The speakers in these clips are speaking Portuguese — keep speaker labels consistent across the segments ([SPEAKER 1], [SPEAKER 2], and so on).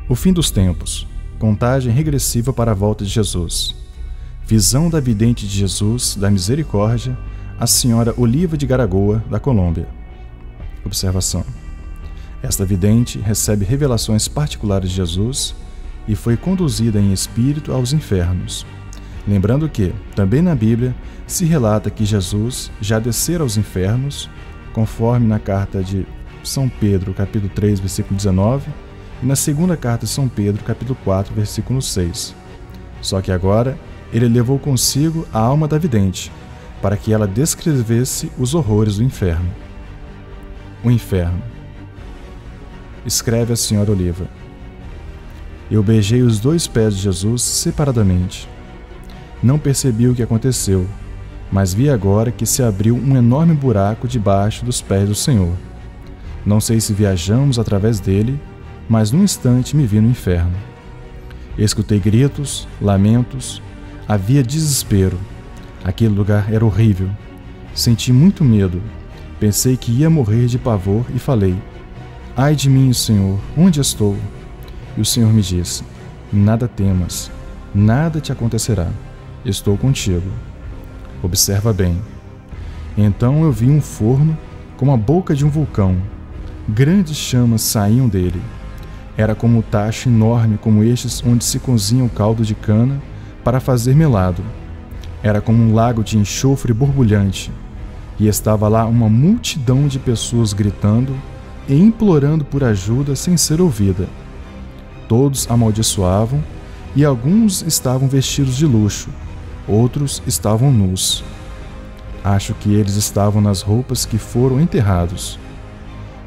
[SPEAKER 1] O fim dos tempos. Contagem regressiva para a volta de Jesus. Visão da vidente de Jesus da Misericórdia, a senhora Oliva de Garagoa, da Colômbia. Observação. Esta vidente recebe revelações particulares de Jesus e foi conduzida em espírito aos infernos. Lembrando que, também na Bíblia, se relata que Jesus já descera aos infernos, conforme na carta de São Pedro, capítulo 3, versículo 19, e na segunda carta de São Pedro, capítulo 4, versículo 6. Só que agora ele levou consigo a alma da vidente, para que ela descrevesse os horrores do inferno. O inferno. Escreve a senhora Oliva. Eu beijei os 2 pés de Jesus separadamente. Não percebi o que aconteceu, mas vi agora que se abriu um enorme buraco debaixo dos pés do Senhor. Não sei se viajamos através dele, mas num instante me vi no inferno. Escutei gritos, lamentos, havia desespero. Aquele lugar era horrível. Senti muito medo. Pensei que ia morrer de pavor e falei: ai de mim, Senhor, onde estou? E o Senhor me disse: nada temas, nada te acontecerá. Estou contigo. Observa bem. Então eu vi um forno como a boca de um vulcão. Grandes chamas saíam dele. Era como um tacho enorme como estes onde se cozinha o caldo de cana para fazer melado. Era como um lago de enxofre borbulhante. E estava lá uma multidão de pessoas gritando e implorando por ajuda sem ser ouvida. Todos amaldiçoavam e alguns estavam vestidos de luxo, outros estavam nus. Acho que eles estavam nas roupas que foram enterrados.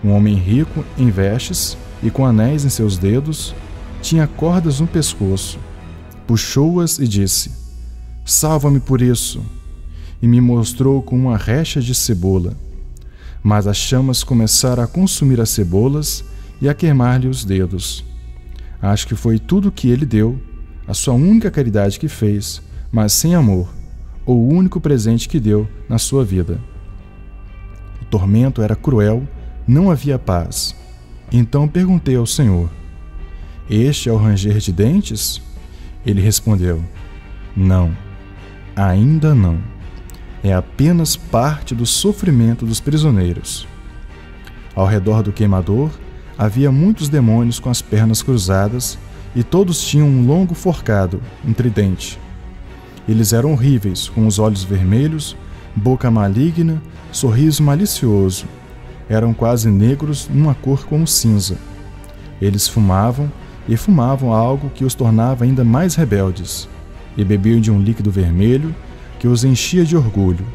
[SPEAKER 1] Um homem rico em vestes e com anéis em seus dedos, tinha cordas no pescoço. Puxou-as e disse: salva-me por isso! E me mostrou com uma recha de cebola. Mas as chamas começaram a consumir as cebolas e a queimar-lhe os dedos. Acho que foi tudo o que ele deu, a sua única caridade que fez, mas sem amor, ou o único presente que deu na sua vida. O tormento era cruel, não havia paz. Então perguntei ao Senhor: este é o ranger de dentes? Ele respondeu: não, ainda não. É apenas parte do sofrimento dos prisioneiros. Ao redor do queimador havia muitos demônios com as pernas cruzadas e todos tinham um longo forcado, um tridente. Eles eram horríveis, com os olhos vermelhos, boca maligna, sorriso malicioso. Eram quase negros numa cor como cinza. Eles fumavam e fumavam algo que os tornava ainda mais rebeldes, e bebiam de um líquido vermelho que os enchia de orgulho.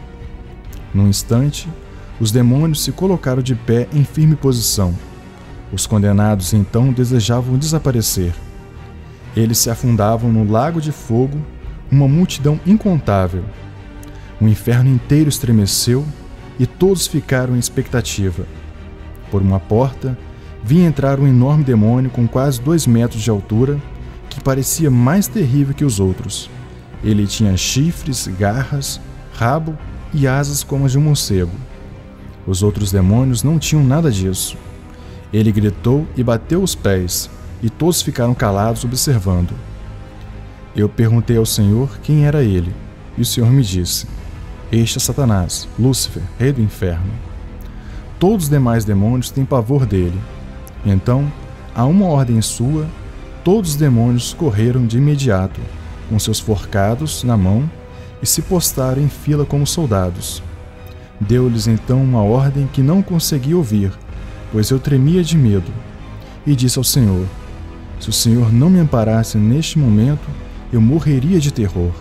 [SPEAKER 1] Num instante, os demônios se colocaram de pé em firme posição. Os condenados então desejavam desaparecer. Eles se afundavam no lago de fogo, uma multidão incontável. O inferno inteiro estremeceu e todos ficaram em expectativa. Por uma porta, vi entrar um enorme demônio com quase 2 metros de altura, que parecia mais terrível que os outros. Ele tinha chifres, garras, rabo e asas como as de um morcego. Os outros demônios não tinham nada disso. Ele gritou e bateu os pés, e todos ficaram calados observando. Eu perguntei ao Senhor quem era ele, e o Senhor me disse: este é Satanás, Lúcifer, rei do inferno. Todos os demais demônios têm pavor dele. Então, a uma ordem sua, todos os demônios correram de imediato, com seus forcados na mão, e se postaram em fila como soldados. Deu-lhes então uma ordem que não consegui ouvir, pois eu tremia de medo, e disse ao Senhor: se o Senhor não me amparasse neste momento, eu morreria de terror.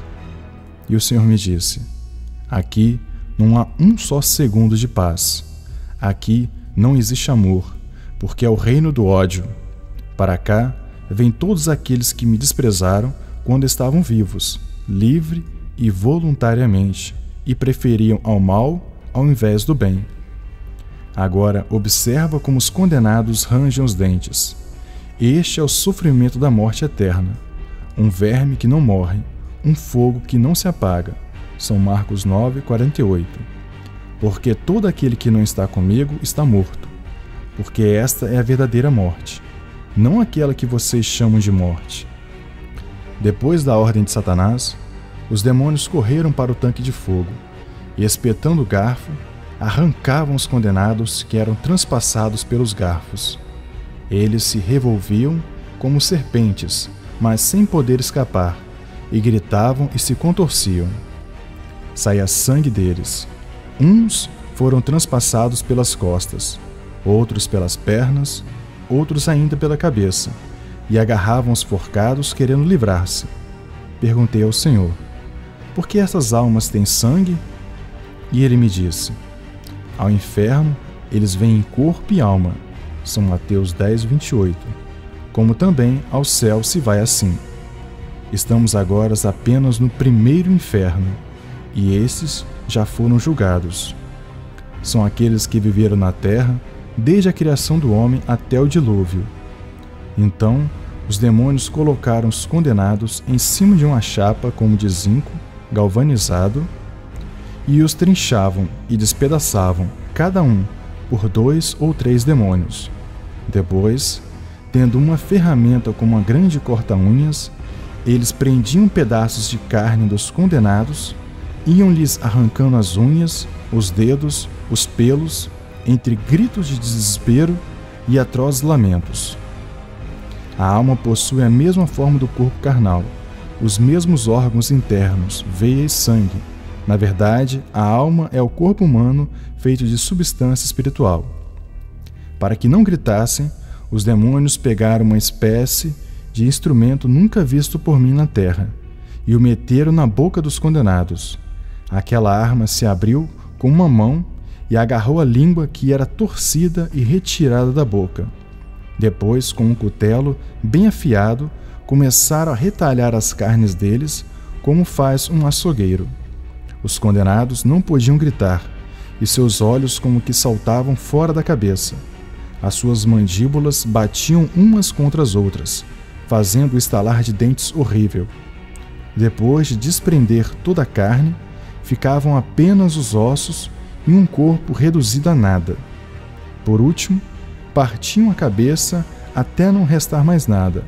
[SPEAKER 1] E o Senhor me disse: aqui não há um só segundo de paz. Aqui não existe amor, porque é o reino do ódio. Para cá vêm todos aqueles que me desprezaram quando estavam vivos, livre e voluntariamente, e preferiam ao mal ao invés do bem. Agora observa como os condenados rangem os dentes. Este é o sofrimento da morte eterna. Um verme que não morre, um fogo que não se apaga. São Marcos 9:48. Porque todo aquele que não está comigo está morto. Porque esta é a verdadeira morte. não aquela que vocês chamam de morte. Depois da ordem de Satanás, os demônios correram para o tanque de fogo e, espetando o garfo, arrancavam os condenados que eram transpassados pelos garfos. Eles se revolviam como serpentes, mas sem poder escapar, e gritavam e se contorciam. Saía sangue deles. Uns foram transpassados pelas costas, outros pelas pernas, outros ainda pela cabeça, e agarravam os forcados querendo livrar-se. Perguntei ao Senhor: por que essas almas têm sangue? E ele me disse: ao inferno eles vêm em corpo e alma. São Mateus 10, 28. Como também ao céu se vai assim. Estamos agora apenas no primeiro inferno, e esses já foram julgados. São aqueles que viveram na terra desde a criação do homem até o dilúvio. Então, os demônios colocaram os condenados em cima de uma chapa como de zinco, galvanizado, e os trinchavam e despedaçavam, cada um, por 2 ou 3 demônios. Depois, tendo uma ferramenta como uma grande corta-unhas, eles prendiam pedaços de carne dos condenados, iam-lhes arrancando as unhas, os dedos, os pelos, entre gritos de desespero e atrozes lamentos. A alma possui a mesma forma do corpo carnal, os mesmos órgãos internos, veia e sangue. Na verdade, a alma é o corpo humano feito de substância espiritual. Para que não gritassem, os demônios pegaram uma espécie de instrumento nunca visto por mim na terra e o meteram na boca dos condenados. Aquela arma se abriu com uma mão e agarrou a língua que era torcida e retirada da boca. Depois, com um cutelo bem afiado, começaram a retalhar as carnes deles, como faz um açougueiro. Os condenados não podiam gritar, e seus olhos como que saltavam fora da cabeça. As suas mandíbulas batiam umas contra as outras, fazendo o estalar de dentes horrível. Depois de desprender toda a carne, ficavam apenas os ossos e um corpo reduzido a nada. Por último, partiam a cabeça até não restar mais nada.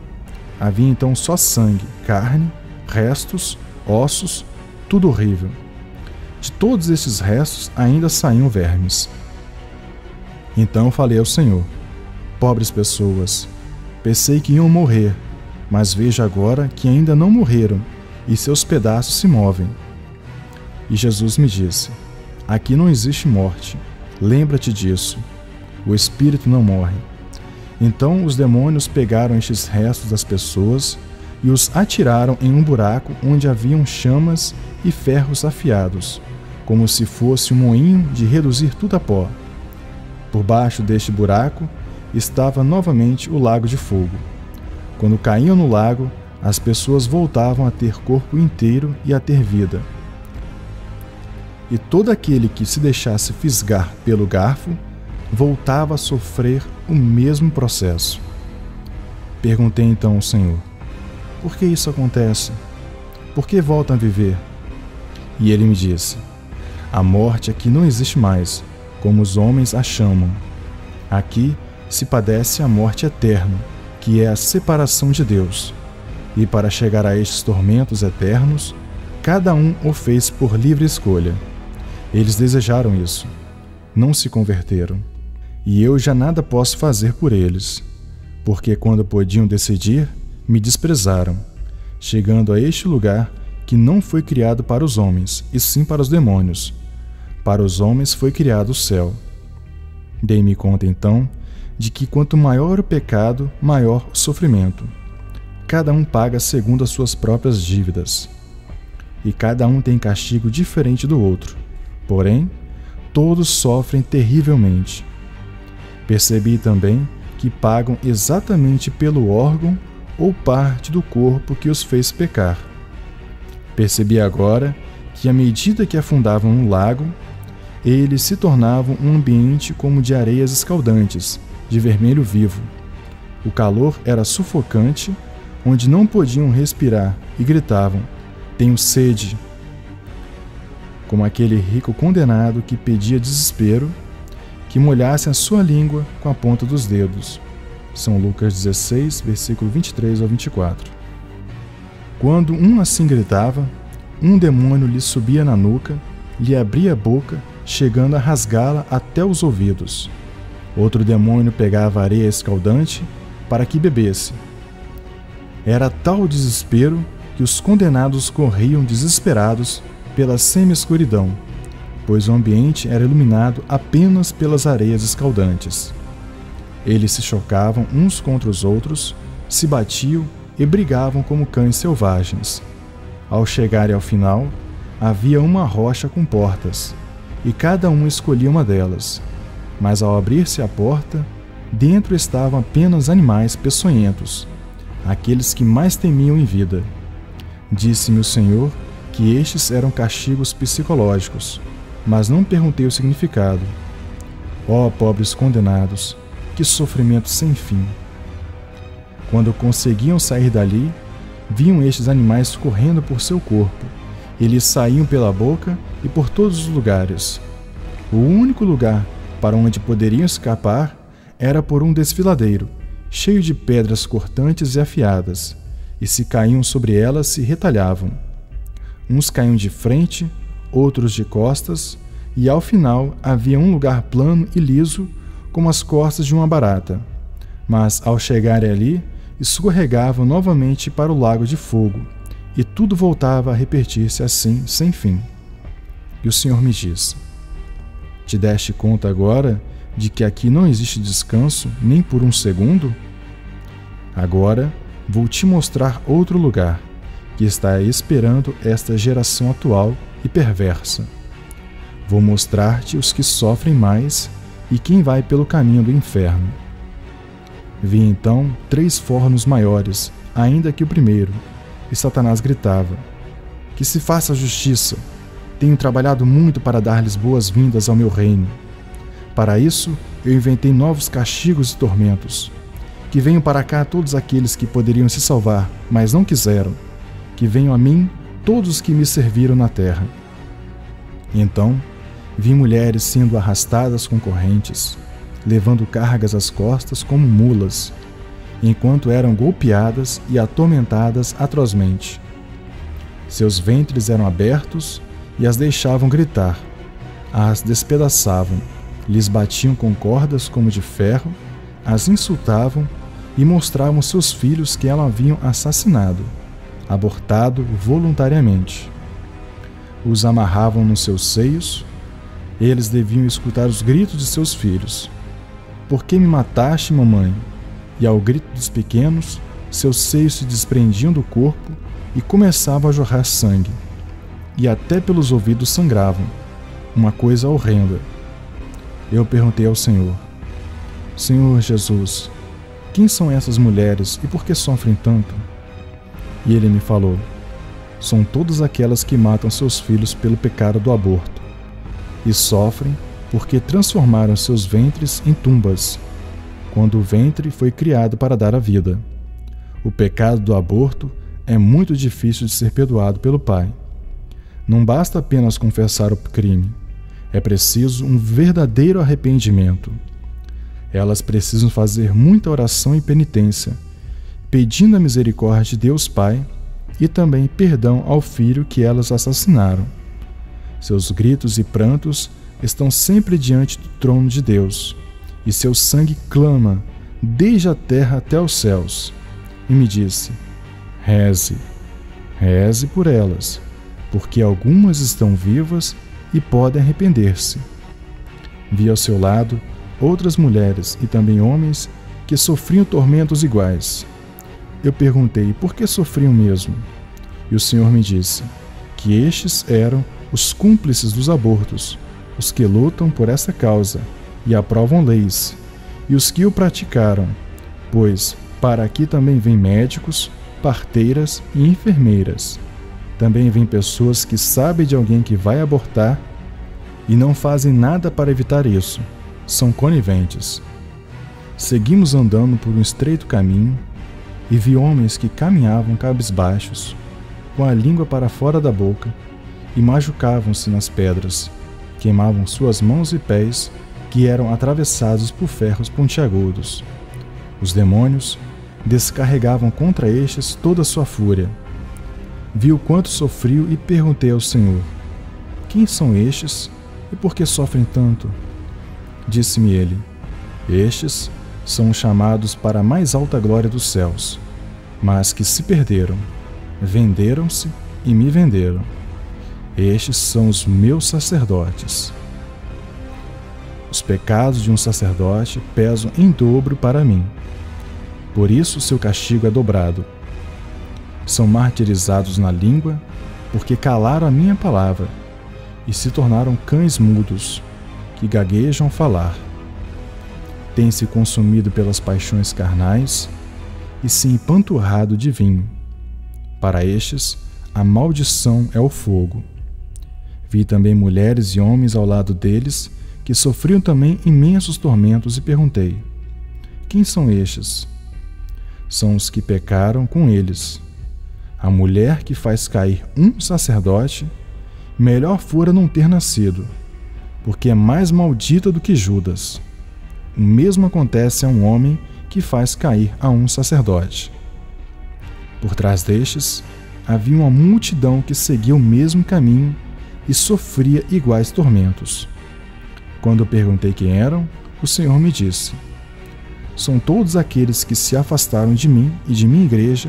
[SPEAKER 1] Havia então só sangue, carne, restos, ossos, tudo horrível. De todos esses restos ainda saíam vermes. Então falei ao Senhor: pobres pessoas, pensei que iam morrer, mas vejo agora que ainda não morreram e seus pedaços se movem. E Jesus me disse: aqui não existe morte, lembra-te disso, o espírito não morre. Então os demônios pegaram estes restos das pessoas e os atiraram em um buraco onde haviam chamas e ferros afiados, como se fosse um moinho de reduzir tudo a pó. Por baixo deste buraco estava novamente o lago de fogo. Quando caíam no lago, as pessoas voltavam a ter corpo inteiro e a ter vida. E todo aquele que se deixasse fisgar pelo garfo voltava a sofrer o mesmo processo. Perguntei então ao Senhor: por que isso acontece? Por que voltam a viver? E ele me disse: a morte aqui não existe mais, como os homens a chamam. Aqui se padece a morte eterna, que é a separação de Deus. E para chegar a estes tormentos eternos, cada um o fez por livre escolha. Eles desejaram isso, não se converteram. E eu já nada posso fazer por eles, porque quando podiam decidir, me desprezaram, chegando a este lugar que não foi criado para os homens, e sim para os demônios. Para os homens foi criado o céu. Dei-me conta, então, de que quanto maior o pecado, maior o sofrimento. Cada um paga segundo as suas próprias dívidas. E cada um tem castigo diferente do outro. Porém, todos sofrem terrivelmente. Percebi também que pagam exatamente pelo órgão ou parte do corpo que os fez pecar. Percebi agora que, à medida que afundavam no lago, eles se tornavam um ambiente como de areias escaldantes, de vermelho vivo. O calor era sufocante, onde não podiam respirar e gritavam: tenho sede. Como aquele rico condenado que pedia desespero que molhassem a sua língua com a ponta dos dedos. São Lucas 16, versículo 23 ao 24. Quando um assim gritava, um demônio lhe subia na nuca, lhe abria a boca, chegando a rasgá-la até os ouvidos. Outro demônio pegava areia escaldante para que bebesse. Era tal o desespero que os condenados corriam desesperados pela semi-escuridão, pois o ambiente era iluminado apenas pelas areias escaldantes. Eles se chocavam uns contra os outros, se batiam e brigavam como cães selvagens. Ao chegarem ao final, havia uma rocha com portas, e cada um escolhia uma delas. Mas ao abrir-se a porta, dentro estavam apenas animais peçonhentos, aqueles que mais temiam em vida. Disse-me o Senhor que estes eram castigos psicológicos, mas não perguntei o significado. Ó pobres condenados, que sofrimento sem fim! Quando conseguiam sair dali, viam estes animais correndo por seu corpo. Eles saíam pela boca e por todos os lugares. O único lugar para onde poderiam escapar era por um desfiladeiro, cheio de pedras cortantes e afiadas, e se caíam sobre elas se retalhavam. Uns caíam de frente, outros de costas, e ao final havia um lugar plano e liso como as costas de uma barata. Mas ao chegarem ali, escorregavam novamente para o lago de fogo, e tudo voltava a repetir-se assim, sem fim. E o Senhor me disse: te deste conta agora de que aqui não existe descanso nem por um segundo? Agora vou te mostrar outro lugar que está esperando esta geração atual e perversa. Vou mostrar-te os que sofrem mais e quem vai pelo caminho do inferno. Vi então 3 fornos maiores, ainda que o primeiro, e Satanás gritava: que se faça justiça. Tenho trabalhado muito para dar-lhes boas-vindas ao meu reino. Para isso, eu inventei novos castigos e tormentos. Que venham para cá todos aqueles que poderiam se salvar, mas não quiseram. Que venham a mim todos os que me serviram na terra. Então, vi mulheres sendo arrastadas com correntes, levando cargas às costas como mulas, enquanto eram golpeadas e atormentadas atrozmente. Seus ventres eram abertos e as deixavam gritar, as despedaçavam, lhes batiam com cordas como de ferro, as insultavam e mostravam seus filhos que elas haviam assassinado, abortado voluntariamente. Os amarravam nos seus seios, eles deviam escutar os gritos de seus filhos. Por que me mataste, mamãe? E ao grito dos pequenos, seus seios se desprendiam do corpo e começavam a jorrar sangue. E até pelos ouvidos sangravam, uma coisa horrenda. Eu perguntei ao Senhor: Senhor Jesus, quem são essas mulheres e por que sofrem tanto? E ele me falou: são todas aquelas que matam seus filhos pelo pecado do aborto, e sofrem porque transformaram seus ventres em tumbas, quando o ventre foi criado para dar a vida. O pecado do aborto é muito difícil de ser perdoado pelo Pai. Não basta apenas confessar o crime, é preciso um verdadeiro arrependimento. Elas precisam fazer muita oração e penitência, pedindo a misericórdia de Deus Pai e também perdão ao filho que elas assassinaram. Seus gritos e prantos estão sempre diante do trono de Deus, e seu sangue clama desde a terra até os céus. E me disse: reze, reze por elas, porque algumas estão vivas e podem arrepender-se. Vi ao seu lado outras mulheres e também homens que sofriam tormentos iguais. Eu perguntei por que sofriam mesmo, e o Senhor me disse que estes eram os cúmplices dos abortos, os que lutam por essa causa e aprovam leis, e os que o praticaram, pois para aqui também vêm médicos, parteiras e enfermeiras. Também vêm pessoas que sabem de alguém que vai abortar e não fazem nada para evitar isso. São coniventes. Seguimos andando por um estreito caminho e vi homens que caminhavam cabisbaixos, com a língua para fora da boca, e machucavam-se nas pedras, queimavam suas mãos e pés, que eram atravessados por ferros pontiagudos. Os demônios descarregavam contra estes toda a sua fúria. Vi o quanto sofriu e perguntei ao Senhor: quem são estes e por que sofrem tanto? Disse-me ele: estes são chamados para a mais alta glória dos céus, mas que se perderam, venderam-se e me venderam. Estes são os meus sacerdotes. Os pecados de um sacerdote pesam em dobro para mim. Por isso seu castigo é dobrado. São martirizados na língua, porque calaram a minha palavra, e se tornaram cães mudos, que gaguejam ao falar. Têm-se consumido pelas paixões carnais, e se empanturrado de vinho. Para estes, a maldição é o fogo. Vi também mulheres e homens ao lado deles, que sofriam também imensos tormentos, e perguntei: quem são estes? São os que pecaram com eles. A mulher que faz cair um sacerdote, melhor fora não ter nascido, porque é mais maldita do que Judas. O mesmo acontece a um homem que faz cair a um sacerdote. Por trás destes, havia uma multidão que seguia o mesmo caminho e sofria iguais tormentos. Quando perguntei quem eram, o Senhor me disse: são todos aqueles que se afastaram de mim e de minha igreja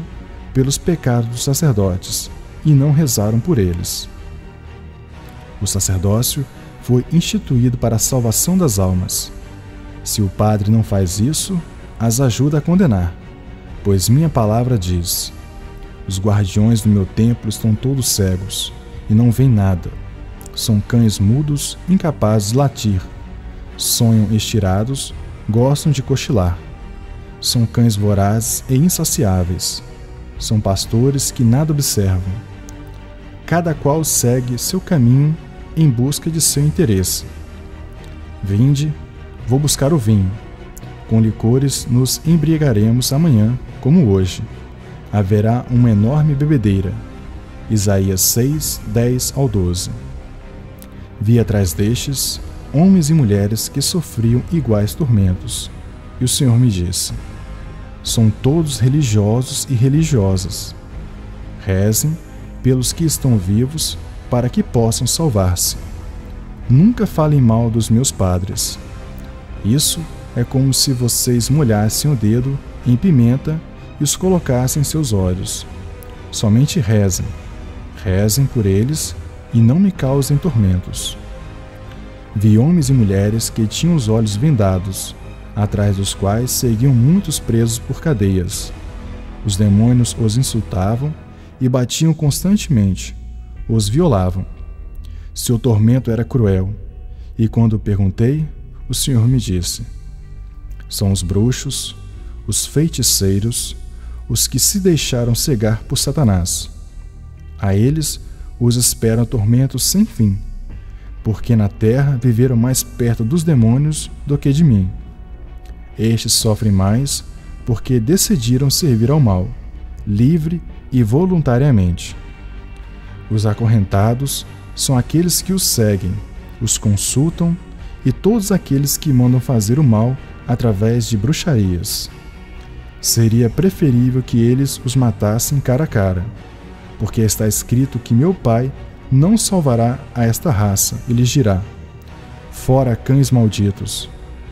[SPEAKER 1] pelos pecados dos sacerdotes e não rezaram por eles. O sacerdócio foi instituído para a salvação das almas. Se o padre não faz isso, as ajuda a condenar, pois minha palavra diz: os guardiões do meu templo estão todos cegos e não veem nada. São cães mudos, incapazes de latir. Sonham estirados, gostam de cochilar. São cães vorazes e insaciáveis. São pastores que nada observam. Cada qual segue seu caminho em busca de seu interesse. Vinde, vou buscar o vinho. Com licores nos embriagaremos amanhã, como hoje. Haverá uma enorme bebedeira. Isaías 6, 10 ao 12. Vi atrás destes homens e mulheres que sofriam iguais tormentos, e o Senhor me disse: são todos religiosos e religiosas. Rezem pelos que estão vivos, para que possam salvar-se. Nunca falem mal dos meus padres. Isso é como se vocês molhassem o dedo em pimenta e os colocassem em seus olhos. Somente rezem. Rezem por eles e não me causem tormentos. Vi homens e mulheres que tinham os olhos vendados, atrás dos quais seguiam muitos presos por cadeias. Os demônios os insultavam e batiam constantemente, os violavam. Seu tormento era cruel, e quando perguntei, o Senhor me disse: são os bruxos, os feiticeiros, os que se deixaram cegar por Satanás. A eles os esperam tormentos sem fim, porque na terra viveram mais perto dos demônios do que de mim. Estes sofrem mais porque decidiram servir ao mal, livre e voluntariamente. Os acorrentados são aqueles que os seguem, os consultam e todos aqueles que mandam fazer o mal através de bruxarias. Seria preferível que eles os matassem cara a cara, porque está escrito que meu Pai não salvará a esta raça e lhes dirá: fora cães malditos,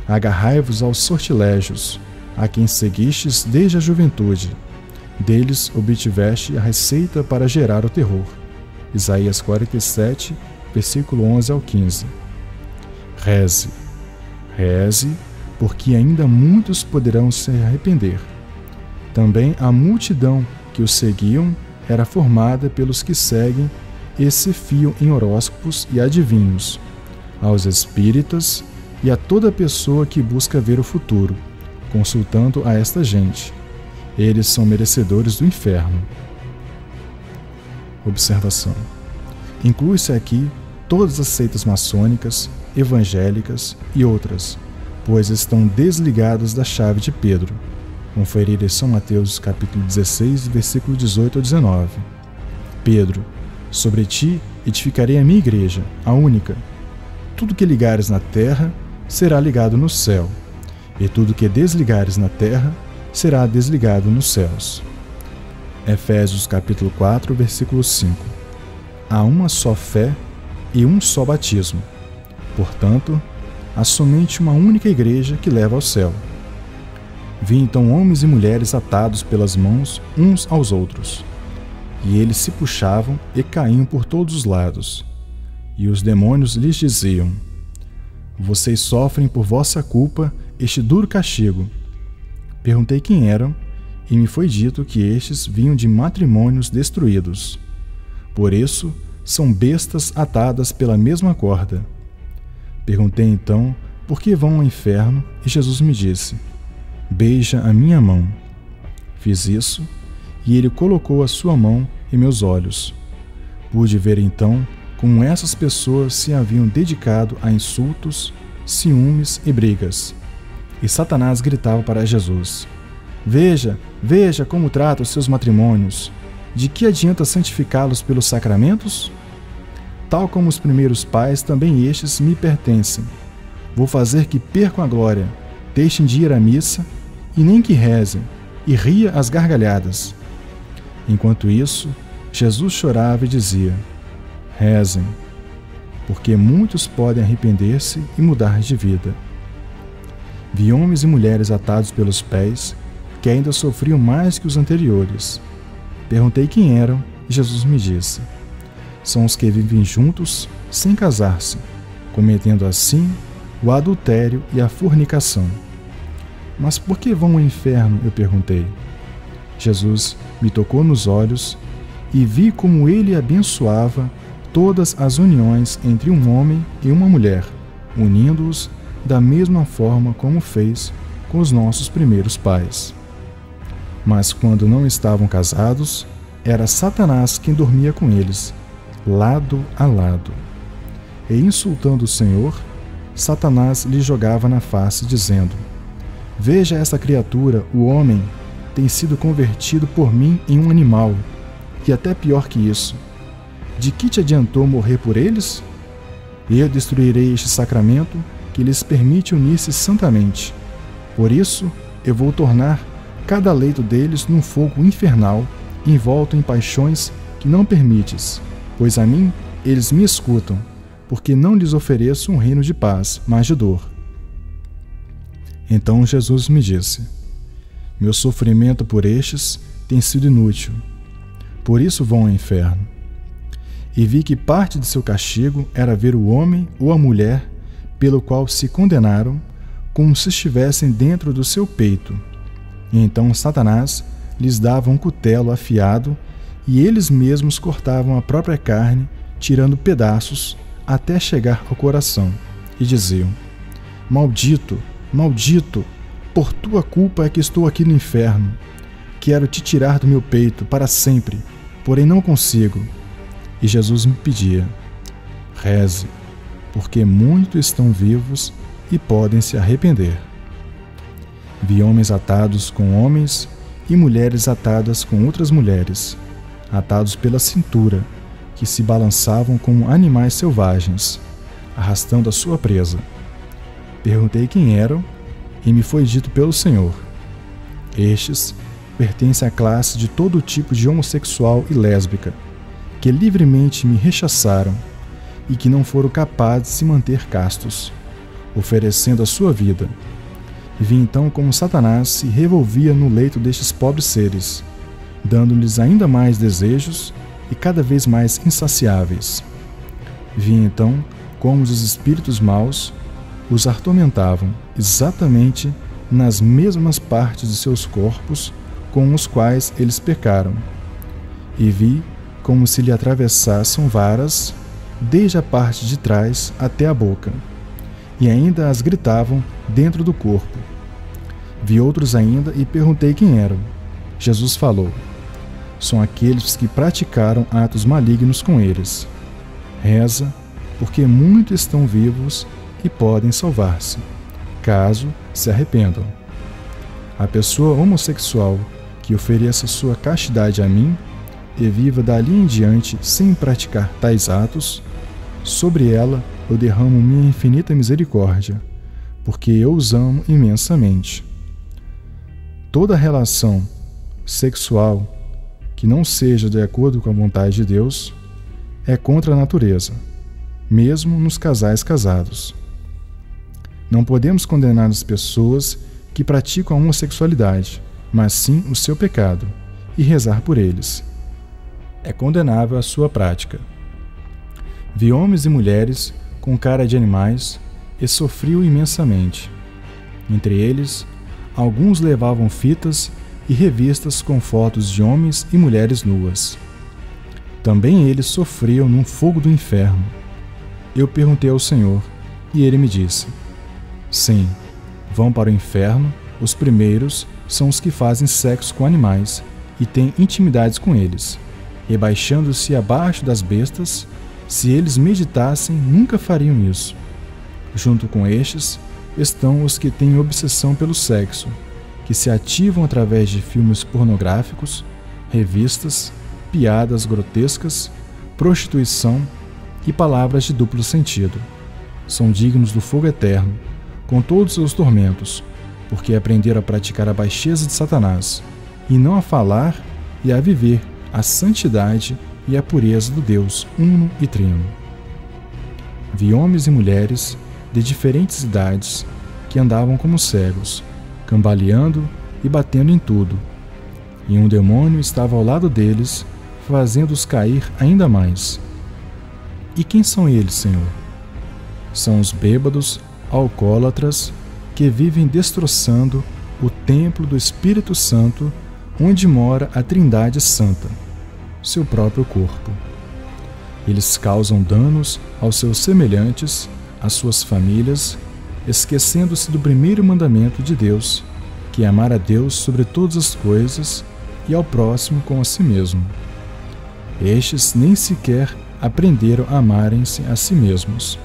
[SPEAKER 1] agarrai-vos aos sortilégios, a quem seguistes desde a juventude. Deles obtiveste a receita para gerar o terror. Isaías 47, versículo 11 ao 15. Reze, reze, porque ainda muitos poderão se arrepender. Também a multidão que os seguiam era formada pelos que seguem e se fiam em horóscopos e adivinhos, aos espíritas e a toda pessoa que busca ver o futuro, consultando a esta gente. Eles são merecedores do inferno. Observação: inclui-se aqui todas as seitas maçônicas, evangélicas e outras, pois estão desligadas da chave de Pedro. Conferir em São Mateus capítulo 16, versículo 18 a 19. Pedro: sobre ti edificarei a minha igreja, a única. Tudo que ligares na terra será ligado no céu, e tudo que desligares na terra será desligado nos céus. Efésios capítulo 4, versículo 5. Há uma só fé e um só batismo. Portanto, há somente uma única igreja que leva ao céu. Vi então homens e mulheres atados pelas mãos uns aos outros, e eles se puxavam e caíam por todos os lados. E os demônios lhes diziam: vocês sofrem por vossa culpa este duro castigo. Perguntei quem eram, e me foi dito que estes vinham de matrimônios destruídos. Por isso, são bestas atadas pela mesma corda. Perguntei então por que vão ao inferno, e Jesus me disse: beija a minha mão. Fiz isso, e ele colocou a sua mão em meus olhos. Pude ver então como essas pessoas se haviam dedicado a insultos, ciúmes e brigas. E Satanás gritava para Jesus: veja, veja como trata os seus matrimônios. De que adianta santificá-los pelos sacramentos? Tal como os primeiros pais, também estes me pertencem. Vou fazer que percam a glória, deixem de ir à missa, e nem que rezem, e ria às gargalhadas. Enquanto isso, Jesus chorava e dizia: rezem, porque muitos podem arrepender-se e mudar de vida. Vi homens e mulheres atados pelos pés, que ainda sofriam mais que os anteriores. Perguntei quem eram, e Jesus me disse: são os que vivem juntos, sem casar-se, cometendo assim o adultério e a fornicação. Mas por que vão ao inferno? Eu perguntei. Jesus me tocou nos olhos e vi como ele abençoava todas as uniões entre um homem e uma mulher, unindo-os da mesma forma como fez com os nossos primeiros pais. Mas quando não estavam casados, era Satanás quem dormia com eles, lado a lado. E insultando o Senhor, Satanás lhe jogava na face, dizendo: veja essa criatura, o homem, tem sido convertido por mim em um animal, e até pior que isso. De que te adiantou morrer por eles? Eu destruirei este sacramento que lhes permite unir-se santamente. Por isso, eu vou tornar cada leito deles num fogo infernal, envolto em paixões que não permites, pois a mim eles me escutam, porque não lhes ofereço um reino de paz, mas de dor. Então Jesus me disse: meu sofrimento por estes tem sido inútil, por isso vão ao inferno. E vi que parte de seu castigo era ver o homem ou a mulher pelo qual se condenaram, como se estivessem dentro do seu peito. E então Satanás lhes dava um cutelo afiado, e eles mesmos cortavam a própria carne, tirando pedaços até chegar ao coração, e diziam: maldito, maldito, por tua culpa é que estou aqui no inferno. Quero te tirar do meu peito para sempre, porém não consigo. E Jesus me pedia: reze, porque muitos estão vivos e podem se arrepender. Vi homens atados com homens e mulheres atadas com outras mulheres, atados pela cintura, que se balançavam como animais selvagens, arrastando a sua presa. Perguntei quem eram, e me foi dito pelo Senhor: estes pertencem à classe de todo tipo de homossexual e lésbica, que livremente me rechaçaram e que não foram capazes de se manter castos, oferecendo a sua vida. E vi então como Satanás se revolvia no leito destes pobres seres, dando-lhes ainda mais desejos e cada vez mais insaciáveis. Vi então como os espíritos maus os atormentavam exatamente nas mesmas partes de seus corpos com os quais eles pecaram. E vi como se lhe atravessassem varas desde a parte de trás até a boca, e ainda as gritavam dentro do corpo. Vi outros ainda e perguntei quem eram. Jesus falou: são aqueles que praticaram atos malignos com eles. Reza, porque muitos estão vivos e podem salvar-se, caso se arrependam. A pessoa homossexual que ofereça sua castidade a mim e viva dali em diante sem praticar tais atos, sobre ela eu derramo minha infinita misericórdia, porque eu os amo imensamente. toda relação sexual que não seja de acordo com a vontade de Deus é contra a natureza, mesmo nos casais casados. Não podemos condenar as pessoas que praticam a homossexualidade, mas sim o seu pecado, e rezar por eles. É condenável a sua prática. Vi homens e mulheres com cara de animais e sofriam imensamente. Entre eles, alguns levavam fitas e revistas com fotos de homens e mulheres nuas. Também eles sofriam num fogo do inferno. Eu perguntei ao Senhor, e ele me disse: sim, vão para o inferno, os primeiros são os que fazem sexo com animais e têm intimidades com eles, rebaixando-se abaixo das bestas. Se eles meditassem, nunca fariam isso. Junto com estes estão os que têm obsessão pelo sexo, que se ativam através de filmes pornográficos, revistas, piadas grotescas, prostituição e palavras de duplo sentido. São dignos do fogo eterno, com todos os seus tormentos, porque aprenderam a praticar a baixeza de Satanás, e não a falar e a viver a santidade e a pureza do Deus uno e trino. Vi homens e mulheres de diferentes idades que andavam como cegos, cambaleando e batendo em tudo, e um demônio estava ao lado deles, fazendo-os cair ainda mais. E quem são eles, Senhor? São os bêbados, alcoólatras, que vivem destroçando o templo do Espírito Santo, onde mora a Trindade Santa, seu próprio corpo. Eles causam danos aos seus semelhantes, às suas famílias, esquecendo-se do primeiro mandamento de Deus, que é amar a Deus sobre todas as coisas e ao próximo como a si mesmo. Estes nem sequer aprenderam a amarem-se a si mesmos.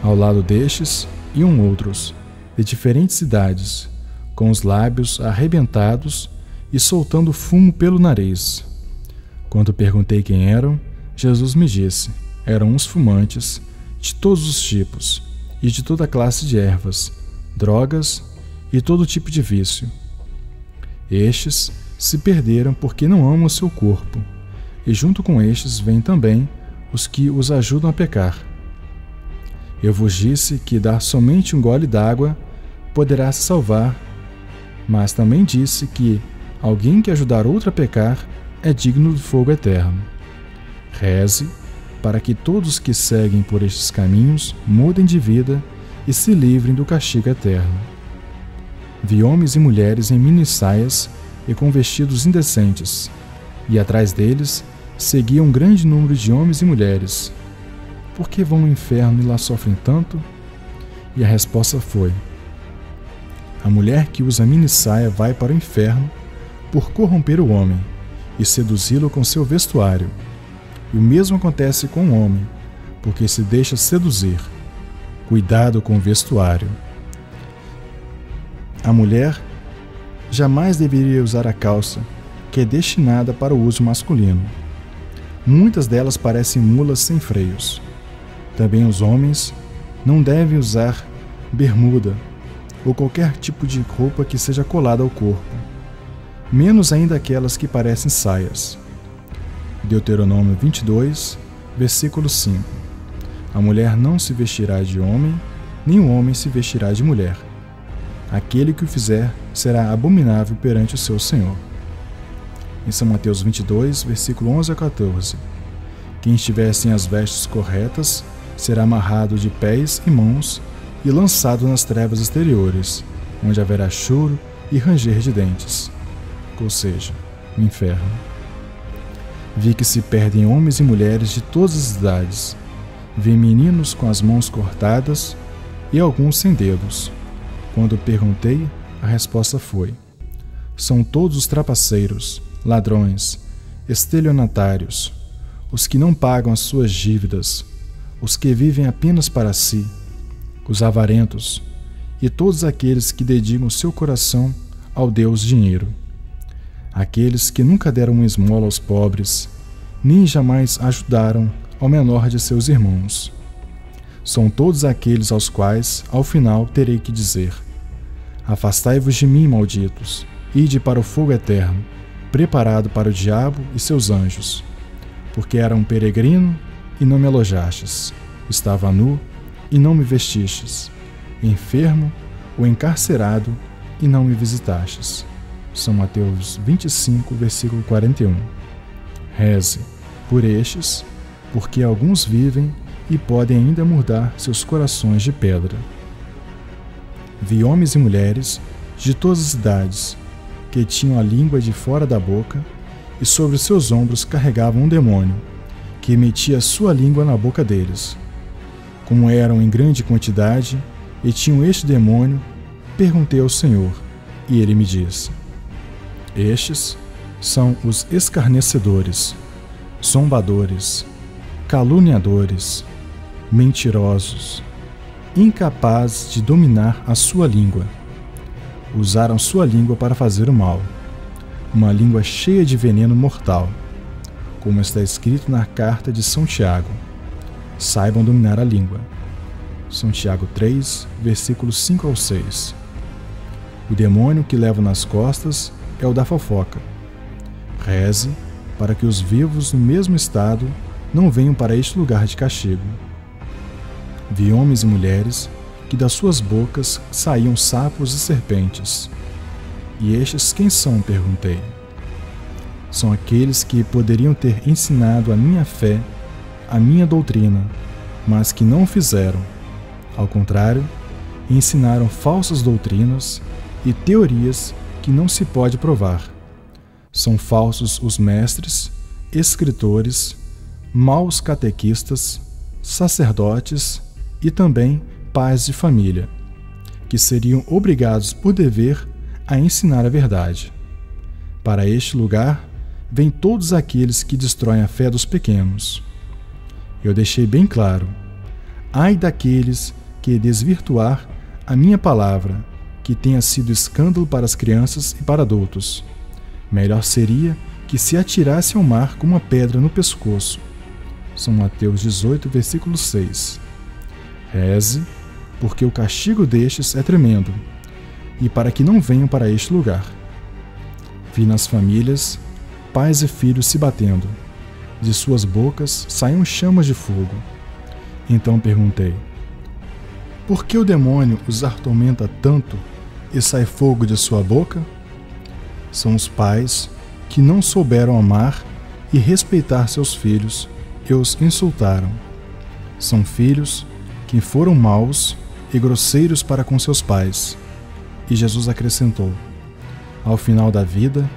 [SPEAKER 1] Ao lado destes iam outros, de diferentes idades, com os lábios arrebentados e soltando fumo pelo nariz. Quando perguntei quem eram, Jesus me disse: eram uns fumantes, de todos os tipos, e de toda classe de ervas, drogas e todo tipo de vício. Estes se perderam porque não amam o seu corpo, e junto com estes vêm também os que os ajudam a pecar. Eu vos disse que dar somente um gole d'água poderá se salvar, mas também disse que alguém que ajudar outro a pecar é digno do fogo eterno. Reze para que todos que seguem por estes caminhos mudem de vida e se livrem do castigo eterno. Vi homens e mulheres em mini-saias e com vestidos indecentes, e atrás deles seguia um grande número de homens e mulheres. Por que vão ao inferno e lá sofrem tanto? E a resposta foi: a mulher que usa mini-saia vai para o inferno por corromper o homem e seduzi-lo com seu vestuário. E o mesmo acontece com o homem, porque se deixa seduzir. Cuidado com o vestuário. A mulher jamais deveria usar a calça, que é destinada para o uso masculino. Muitas delas parecem mulas sem freios. Também os homens não devem usar bermuda ou qualquer tipo de roupa que seja colada ao corpo, menos ainda aquelas que parecem saias. Deuteronômio 22, versículo 5. A mulher não se vestirá de homem, nem o homem se vestirá de mulher. Aquele que o fizer será abominável perante o seu Senhor. Em São Mateus 22, versículo 11 a 14. Quem estiver sem as vestes corretas será amarrado de pés e mãos e lançado nas trevas exteriores, onde haverá choro e ranger de dentes, ou seja, o inferno. Vi que se perdem homens e mulheres de todas as idades. Vi meninos com as mãos cortadas e alguns sem dedos. Quando perguntei, a resposta foi: são todos os trapaceiros, ladrões, estelionatários, os que não pagam as suas dívidas, os que vivem apenas para si, os avarentos e todos aqueles que dedicam seu coração ao Deus dinheiro. Aqueles que nunca deram uma esmola aos pobres, nem jamais ajudaram ao menor de seus irmãos. São todos aqueles aos quais, ao final, terei que dizer: afastai-vos de mim, malditos, ide para o fogo eterno, preparado para o diabo e seus anjos. Porque era um peregrino e não me alojastes, estava nu e não me vestistes, enfermo ou encarcerado e não me visitastes. São Mateus 25, versículo 41. Reze por estes, porque alguns vivem e podem ainda mudar seus corações de pedra. Vi homens e mulheres de todas as idades, que tinham a língua de fora da boca, e sobre seus ombros carregavam um demônio, que metia sua língua na boca deles. Como eram em grande quantidade e tinham este demônio, perguntei ao Senhor, e ele me disse: estes são os escarnecedores, zombadores, caluniadores, mentirosos, incapazes de dominar a sua língua. Usaram sua língua para fazer o mal, uma língua cheia de veneno mortal, como está escrito na carta de São Tiago. Saibam dominar a língua. São Tiago 3, versículos 5 ao 6. O demônio que levo nas costas é o da fofoca. Reze para que os vivos no mesmo estado não venham para este lugar de castigo. Vi homens e mulheres que das suas bocas saíam sapos e serpentes. E estes quem são? Perguntei. São aqueles que poderiam ter ensinado a minha fé, a minha doutrina, mas que não o fizeram. Ao contrário, ensinaram falsas doutrinas e teorias que não se pode provar. São falsos os mestres, escritores, maus catequistas, sacerdotes e também pais de família, que seriam obrigados por dever a ensinar a verdade. Para este lugar vêm todos aqueles que destroem a fé dos pequenos. Eu deixei bem claro: ai daqueles que desvirtuar a minha palavra, que tenha sido escândalo para as crianças e para adultos. Melhor seria que se atirasse ao mar com uma pedra no pescoço. São Mateus 18, versículo 6. Reze, porque o castigo destes é tremendo, e para que não venham para este lugar. Vi nas famílias pais e filhos se batendo, de suas bocas saíam chamas de fogo. Então perguntei: por que o demônio os atormenta tanto e sai fogo de sua boca? São os pais que não souberam amar e respeitar seus filhos e os insultaram. São filhos que foram maus e grosseiros para com seus pais. E Jesus acrescentou: ao final da vida,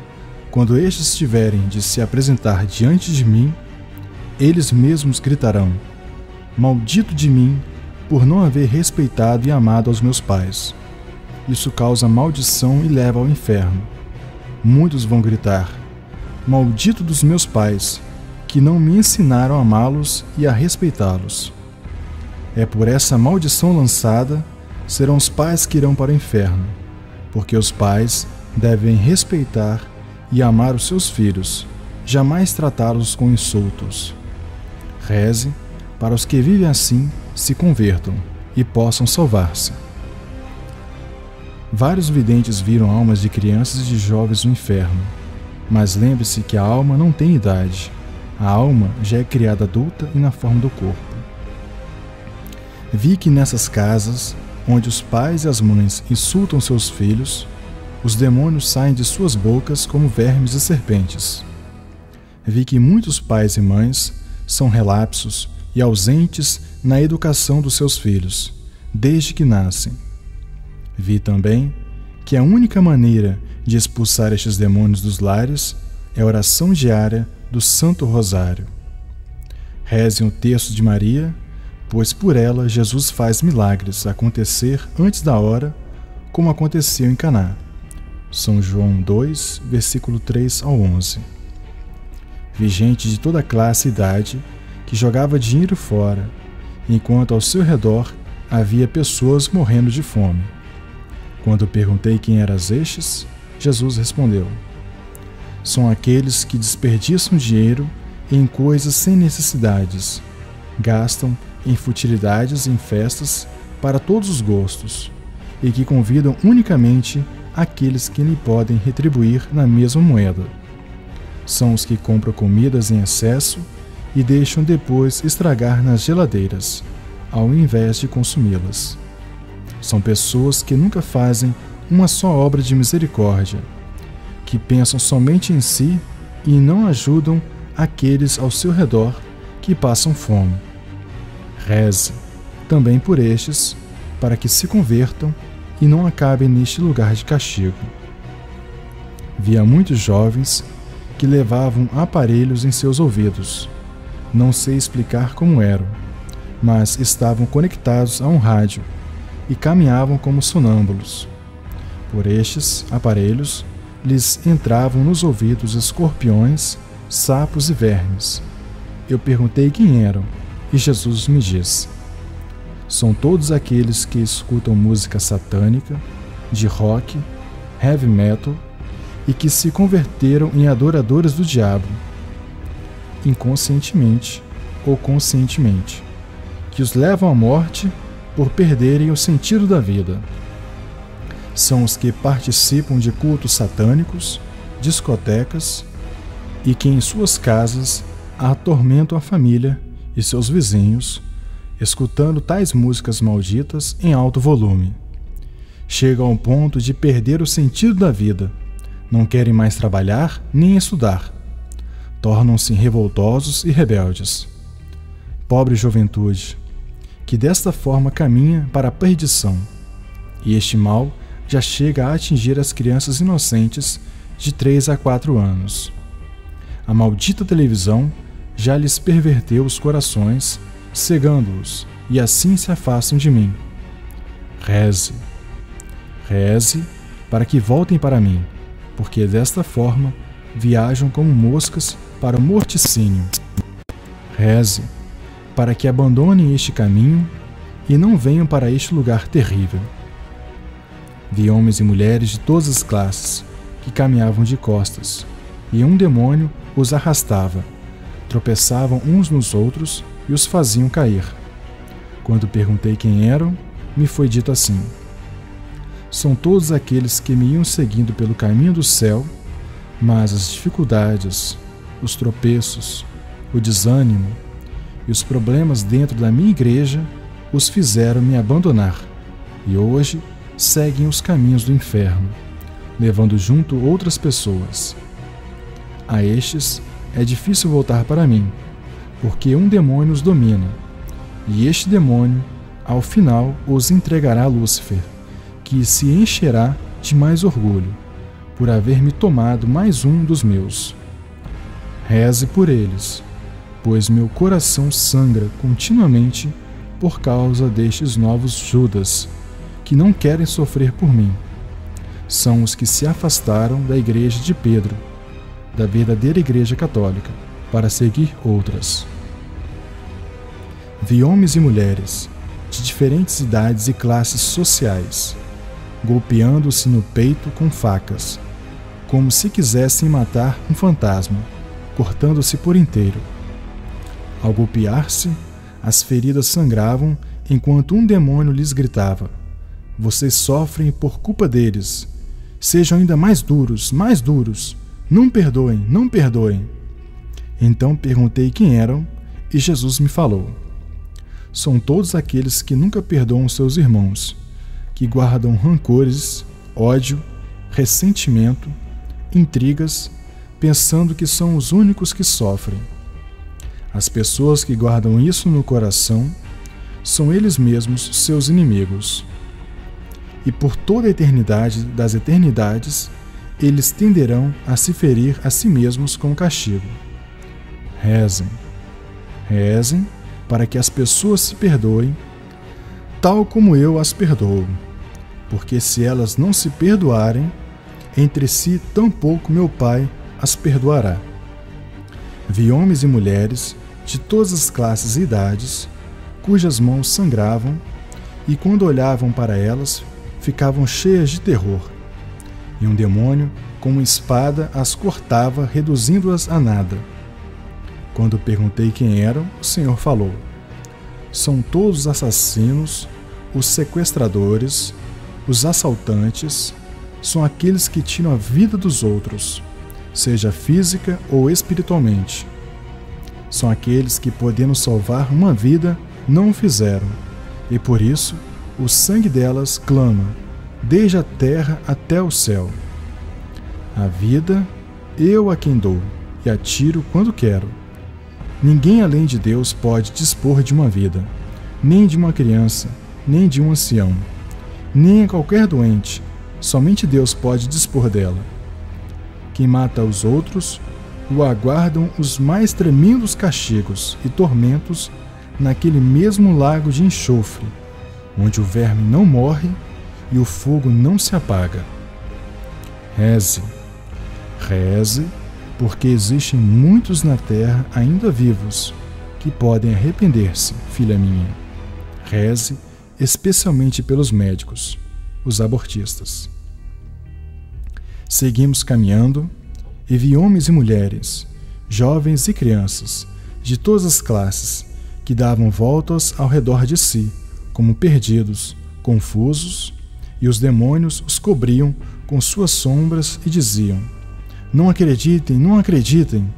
[SPEAKER 1] quando estes tiverem de se apresentar diante de mim, eles mesmos gritarão: maldito de mim, por não haver respeitado e amado aos meus pais. Isso causa maldição e leva ao inferno. Muitos vão gritar: maldito dos meus pais, que não me ensinaram a amá-los e a respeitá-los. É por essa maldição lançada serão os pais que irão para o inferno, porque os pais devem respeitar e amar os seus filhos, jamais tratá-los com insultos. Reze para os que vivem assim se convertam e possam salvar-se. Vários videntes viram almas de crianças e de jovens no inferno, mas lembre-se que a alma não tem idade. A alma já é criada adulta e na forma do corpo. Vi que nessas casas, onde os pais e as mães insultam seus filhos, os demônios saem de suas bocas como vermes e serpentes. Vi que muitos pais e mães são relapsos e ausentes na educação dos seus filhos, desde que nascem. Vi também que a única maneira de expulsar estes demônios dos lares é a oração diária do Santo Rosário. Rezem o terço de Maria, pois por ela Jesus faz milagres acontecer antes da hora, como aconteceu em Caná. São João 2, versículo 3 ao 11. Vi gente de toda classe e idade que jogava dinheiro fora, enquanto ao seu redor havia pessoas morrendo de fome. Quando perguntei quem eram estes, Jesus respondeu: são aqueles que desperdiçam dinheiro em coisas sem necessidades, gastam em futilidades e em festas para todos os gostos, e que convidam unicamente aqueles que lhe podem retribuir na mesma moeda. São os que compram comidas em excesso e deixam depois estragar nas geladeiras, ao invés de consumi-las. São pessoas que nunca fazem uma só obra de misericórdia, que pensam somente em si e não ajudam aqueles ao seu redor que passam fome. Reze também por estes, para que se convertam e não acabem neste lugar de castigo. Via muitos jovens que levavam aparelhos em seus ouvidos. Não sei explicar como eram, mas estavam conectados a um rádio e caminhavam como sonâmbulos. Por estes aparelhos lhes entravam nos ouvidos escorpiões, sapos e vermes. Eu perguntei quem eram, e Jesus me disse: são todos aqueles que escutam música satânica, de rock, heavy metal e que se converteram em adoradores do diabo, inconscientemente ou conscientemente, que os levam à morte por perderem o sentido da vida. São os que participam de cultos satânicos, discotecas e que em suas casas atormentam a família e seus vizinhos, escutando tais músicas malditas em alto volume. Chegam ao ponto de perder o sentido da vida, não querem mais trabalhar nem estudar. Tornam-se revoltosos e rebeldes. Pobre juventude, que desta forma caminha para a perdição, e este mal já chega a atingir as crianças inocentes de 3 a 4 anos. A maldita televisão já lhes perverteu os corações, cegando-os, e assim se afastam de mim. Reze, reze para que voltem para mim, porque desta forma viajam como moscas para o morticínio. Reze para que abandonem este caminho e não venham para este lugar terrível. Vi homens e mulheres de todas as classes que caminhavam de costas, e um demônio os arrastava. Tropeçavam uns nos outros e os faziam cair. Quando perguntei quem eram, me foi dito assim: são todos aqueles que me iam seguindo pelo caminho do céu, mas as dificuldades, os tropeços, o desânimo e os problemas dentro da minha igreja os fizeram me abandonar, e hoje seguem os caminhos do inferno, levando junto outras pessoas. A estes é difícil voltar para mim, porque um demônio os domina, e este demônio, ao final, os entregará a Lúcifer, que se encherá de mais orgulho, por haver me tomado mais um dos meus. Reze por eles, pois meu coração sangra continuamente por causa destes novos Judas, que não querem sofrer por mim. São os que se afastaram da igreja de Pedro, da verdadeira igreja católica, para seguir outras. Vi homens e mulheres, de diferentes idades e classes sociais, golpeando-se no peito com facas, como se quisessem matar um fantasma, cortando-se por inteiro. Ao golpear-se, as feridas sangravam enquanto um demônio lhes gritava: vocês sofrem por culpa deles. Sejam ainda mais duros, mais duros. Não perdoem, não perdoem. Então perguntei quem eram, e Jesus me falou: são todos aqueles que nunca perdoam seus irmãos, que guardam rancores, ódio, ressentimento, intrigas, pensando que são os únicos que sofrem. As pessoas que guardam isso no coração são eles mesmos seus inimigos. E por toda a eternidade das eternidades, eles tenderão a se ferir a si mesmos com castigo. Rezem, rezem para que as pessoas se perdoem, tal como eu as perdoo, porque se elas não se perdoarem, entre si tampouco meu Pai as perdoará. Vi homens e mulheres de todas as classes e idades, cujas mãos sangravam, e quando olhavam para elas, ficavam cheias de terror. E um demônio, com uma espada, as cortava, reduzindo-as a nada. Quando perguntei quem eram, o Senhor falou: são todos os assassinos, os sequestradores, Os assaltantes são aqueles que tiram a vida dos outros, seja física ou espiritualmente. São aqueles que, podendo salvar uma vida, não o fizeram, e por isso o sangue delas clama, desde a terra até o céu. A vida eu a quem dou, e a tiro quando quero. Ninguém além de Deus pode dispor de uma vida, nem de uma criança, nem de um ancião, nem a qualquer doente. Somente Deus pode dispor dela. Quem mata os outros, o aguardam os mais tremendos castigos e tormentos naquele mesmo lago de enxofre, onde o verme não morre e o fogo não se apaga. Reze, reze, porque existem muitos na terra ainda vivos que podem arrepender-se, filha minha. Reze, especialmente pelos médicos, os abortistas. Seguimos caminhando e vi homens e mulheres, jovens e crianças, de todas as classes, que davam voltas ao redor de si, como perdidos, confusos, e os demônios os cobriam com suas sombras e diziam: Não acreditem, não acreditem.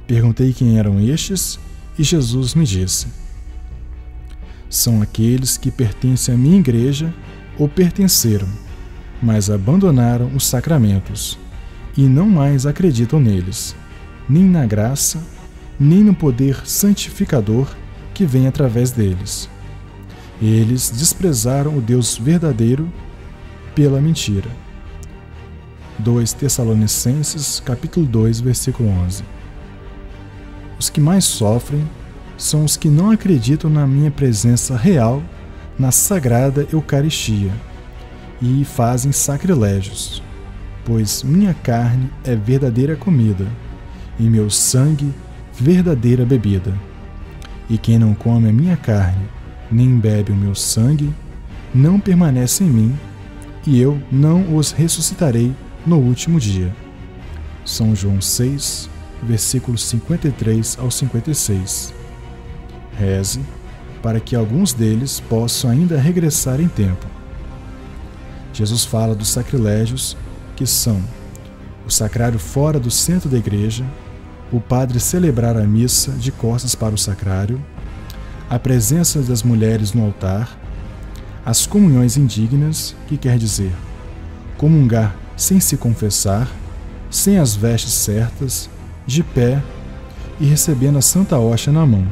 [SPEAKER 1] Perguntei quem eram estes, e Jesus me disse: São aqueles que pertencem à minha igreja ou pertenceram, mas abandonaram os sacramentos, e não mais acreditam neles, nem na graça, nem no poder santificador que vem através deles. Eles desprezaram o Deus verdadeiro pela mentira. 2 Tessalonicenses, capítulo 2, versículo 11. Os que mais sofrem são os que não acreditam na minha presença real na Sagrada Eucaristia e fazem sacrilégios, pois minha carne é verdadeira comida e meu sangue verdadeira bebida. E quem não come a minha carne nem bebe o meu sangue não permanece em mim, e eu não os ressuscitarei no último dia. São João 6, versículos 53 ao 56. Reze para que alguns deles possam ainda regressar em tempo. Jesus fala dos sacrilégios, que são o sacrário fora do centro da igreja, o padre celebrar a missa de costas para o sacrário, a presença das mulheres no altar, as comunhões indignas, que quer dizer comungar sem se confessar, sem as vestes certas, de pé e recebendo a Santa Hóstia na mão,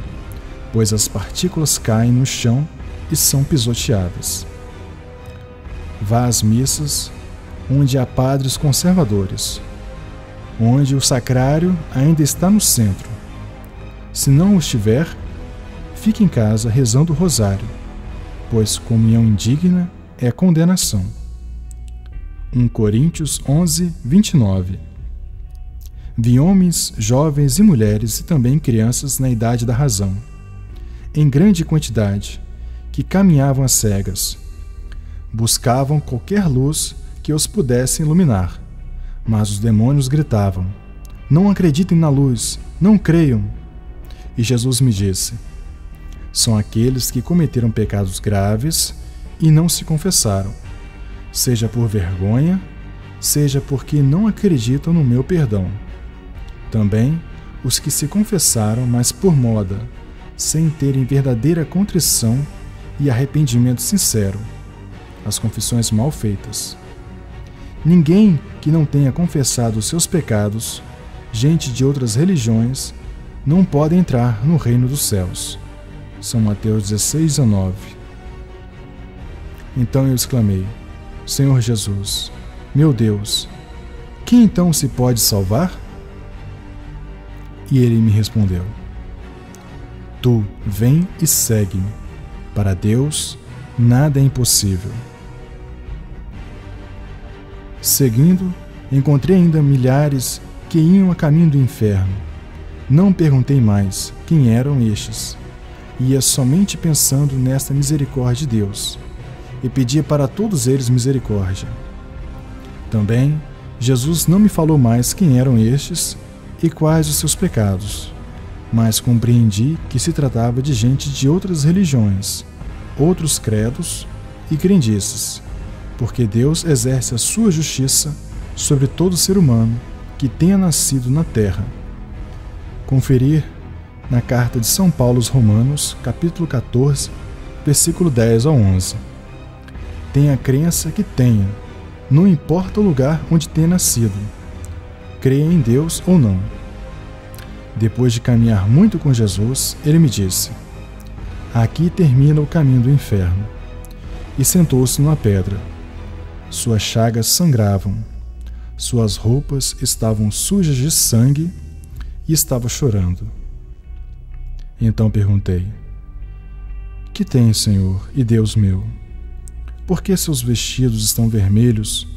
[SPEAKER 1] pois as partículas caem no chão e são pisoteadas. Vá às missas, onde há padres conservadores, onde o sacrário ainda está no centro. Se não o estiver, fique em casa rezando o rosário, pois comunhão indigna é condenação. 1 Coríntios 11, 29. Vi homens, jovens e mulheres e também crianças na idade da razão, em grande quantidade, que caminhavam às cegas. Buscavam qualquer luz que os pudesse iluminar, mas os demônios gritavam: Não acreditem na luz, não creiam. E Jesus me disse: São aqueles que cometeram pecados graves e não se confessaram, seja por vergonha, seja porque não acreditam no meu perdão. Também os que se confessaram, mas por moda, sem terem verdadeira contrição e arrependimento sincero, as confissões mal feitas. Ninguém que não tenha confessado os seus pecados, gente de outras religiões, não pode entrar no reino dos céus. São Mateus 16, 19. Então eu exclamei: Senhor Jesus, meu Deus, quem então se pode salvar? E ele me respondeu: Tu vem e segue-me. Para Deus, nada é impossível. Seguindo, encontrei ainda milhares que iam a caminho do inferno. Não perguntei mais quem eram estes. Ia somente pensando nesta misericórdia de Deus, e pedia para todos eles misericórdia. Também, Jesus não me falou mais quem eram estes e quais os seus pecados, mas compreendi que se tratava de gente de outras religiões, outros credos e crendices, porque Deus exerce a sua justiça sobre todo ser humano que tenha nascido na terra. Conferir na carta de São Paulo aos Romanos, capítulo 14, versículo 10 ao 11. Tenha a crença que tenha, não importa o lugar onde tenha nascido, creia em Deus ou não. Depois de caminhar muito com Jesus, ele me disse: aqui termina o caminho do inferno. E sentou-se numa pedra. Suas chagas sangravam, suas roupas estavam sujas de sangue e estava chorando. Então perguntei: que tens, Senhor e Deus meu? Por que seus vestidos estão vermelhos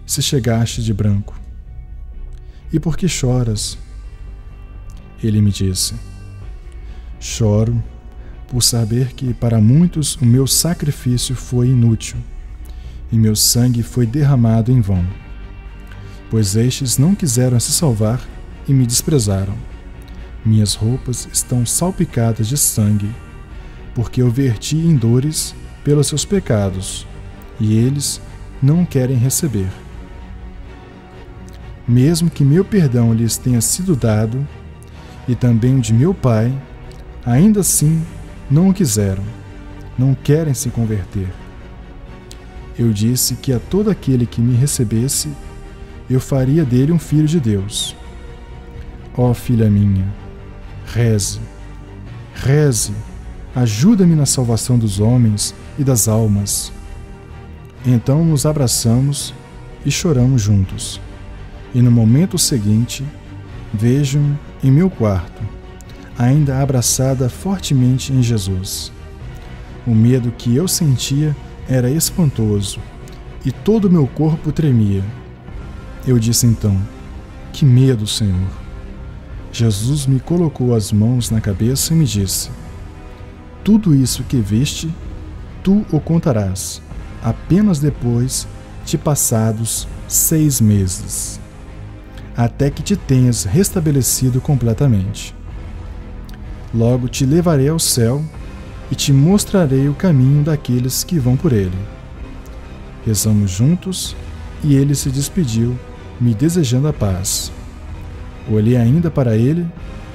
[SPEAKER 1] se chegaste de branco? E por que choras? Ele me disse: choro por saber que para muitos o meu sacrifício foi inútil e meu sangue foi derramado em vão, pois estes não quiseram se salvar e me desprezaram. Minhas roupas estão salpicadas de sangue, porque eu verti em dores pelos seus pecados, e eles não querem receber. Mesmo que meu perdão lhes tenha sido dado, e também o de meu Pai, ainda assim não o quiseram, não querem se converter. Eu disse que a todo aquele que me recebesse, eu faria dele um filho de Deus. Ó filha minha, reze, reze, ajuda-me na salvação dos homens e das almas. Então nos abraçamos e choramos juntos. E no momento seguinte, vejo-me em meu quarto, ainda abraçada fortemente em Jesus. O medo que eu sentia era espantoso e todo o meu corpo tremia. Eu disse então: que medo, Senhor! Jesus me colocou as mãos na cabeça e me disse: tudo isso que viste, tu o contarás, apenas depois de passados 6 meses, até que te tenhas restabelecido completamente. Logo te levarei ao céu e te mostrarei o caminho daqueles que vão por ele. Rezamos juntos e ele se despediu, me desejando a paz. Olhei ainda para ele,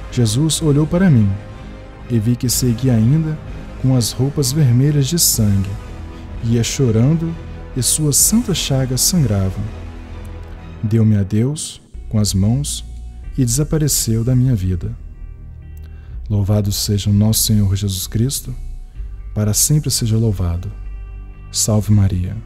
[SPEAKER 1] Jesus olhou para mim e vi que seguia ainda com as roupas vermelhas de sangue, ia chorando e suas santas chagas sangravam. Deu-me adeus com as mãos e desapareceu da minha vida. Louvado seja o nosso Senhor Jesus Cristo, para sempre seja louvado. Salve Maria.